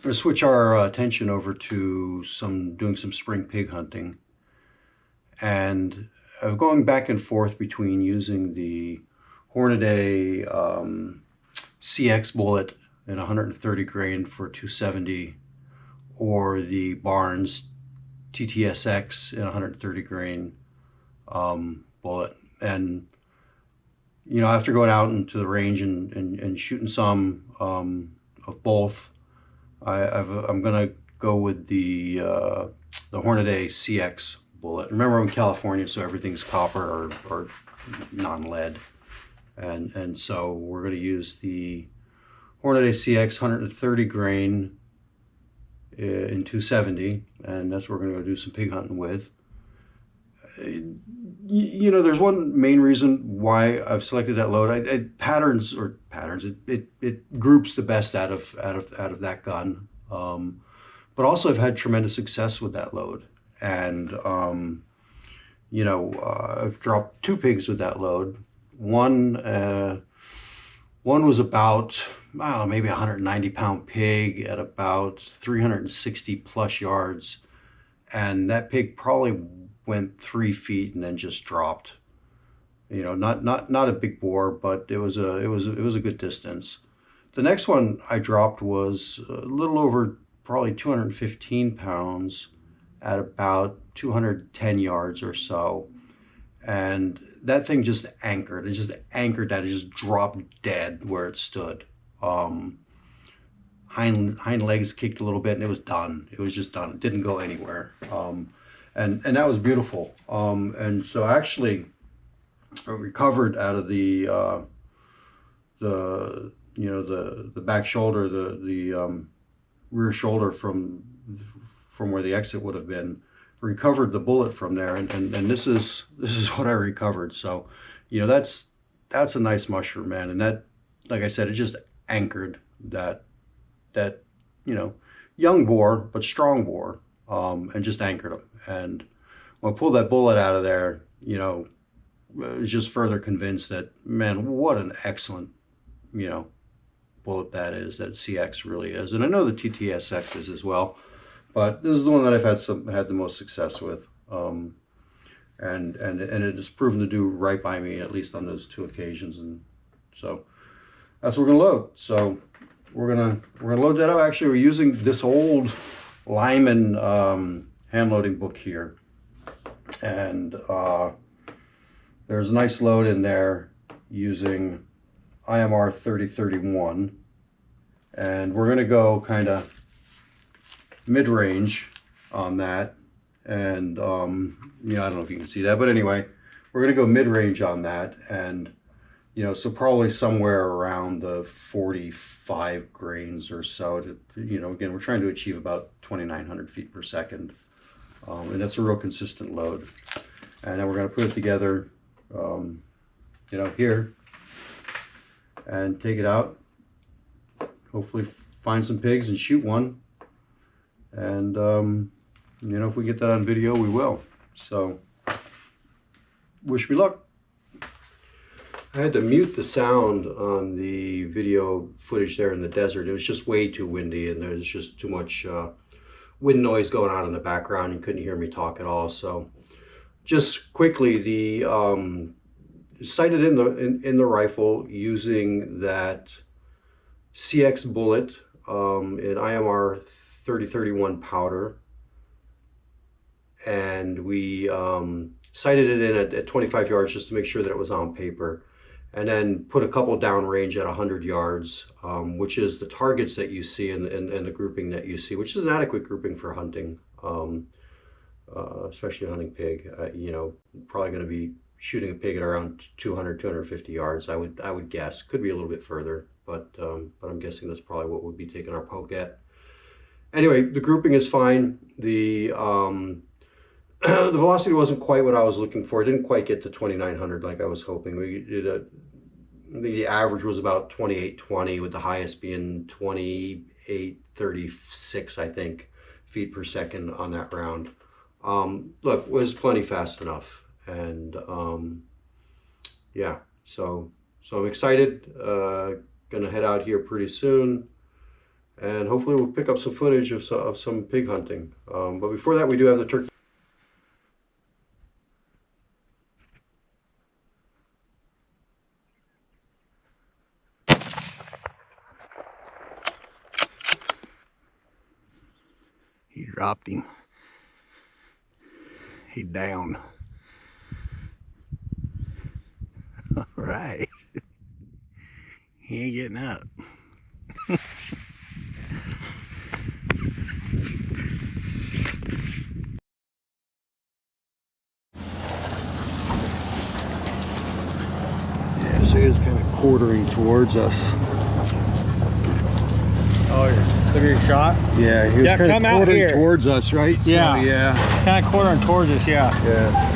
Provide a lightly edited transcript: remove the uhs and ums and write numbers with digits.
going to switch our attention over to doing some spring pig hunting, and going back and forth between using the Hornady CX bullet in 130 grain for 270, or the Barnes TTSX in 130 grain bullet. And after going out into the range and shooting some of both, I'm gonna go with the Hornady CX bullet. Remember, I'm in California, so everything's copper or non-lead, and so we're gonna use the Hornady CX 130 grain in 270, and that's what we're gonna go do some pig hunting with. There's one main reason why I've selected that load. Patterns. It groups the best out of that gun. But also, I've had tremendous success with that load, and I've dropped 2 pigs with that load. One was about, I don't know, maybe 190-pound pig at about 360 plus yards, and that pig probably went 3 feet and then just dropped. Not a big bore, but it was a good distance. The next one I dropped was a little over probably 215 pounds at about 210 yards or so, and that thing just anchored. It just anchored that. It just dropped dead where it stood. Hind legs kicked a little bit, and it was done. It was just done. It didn't go anywhere. And that was beautiful. And so actually, I recovered out of the back shoulder, the rear shoulder from where the exit would have been. Recovered the bullet from there, and this is what I recovered. So, that's a nice mushroom, man. And that, like I said, it just anchored that young boar but strong boar, and just anchored him. And when I pulled that bullet out of there, I was just further convinced that, man, what an excellent, bullet that is. That CX really is. And I know the TTSX is as well, but this is the one that I've had the most success with. And it has proven to do right by me, at least on those 2 occasions. And so that's what we're gonna load. So we're gonna load that up. Actually, we're using this old Lyman hand loading book here, and there's a nice load in there using IMR 3031, and we're gonna go kind of mid-range on that. And I don't know if you can see that, but anyway, we're gonna go mid-range on that, and so probably somewhere around the 45 grains or so. Again, we're trying to achieve about 2,900 feet per second. And that's a real consistent load. And then we're going to put it together, here, and take it out. Hopefully find some pigs and shoot one. And, if we get that on video, we will. So, wish me luck. I had to mute the sound on the video footage there in the desert. It was just way too windy, and there's just too much wind noise going on in the background. You couldn't hear me talk at all. So just quickly, the sighted in the rifle using that CX bullet in IMR 3031 powder, and we sighted it in at 25 yards just to make sure that it was on paper, and then put a couple downrange at 100 yards, which is the targets that you see and the grouping that you see, which is an adequate grouping for hunting, especially hunting pig. Probably going to be shooting a pig at around 200, 250 yards, I would guess. Could be a little bit further, but I'm guessing that's probably what we'll be taking our poke at. Anyway, the grouping is fine. The the velocity wasn't quite what I was looking for. It didn't quite get to 2,900 like I was hoping. The average was about 2820, with the highest being 2836, I think, feet per second on that round. Look, was plenty fast enough, and so I'm excited. Gonna head out here pretty soon, and hopefully we'll pick up some footage of some pig hunting. But before that, we do have the turkey. He dropped him. He down. All right. He ain't getting up. Yeah, so he was kind of quartering towards us. Oh, look at your shot. Yeah, he was kind of quartering towards us, right? Yeah. So, yeah. Kind of quartering towards us, yeah. Yeah.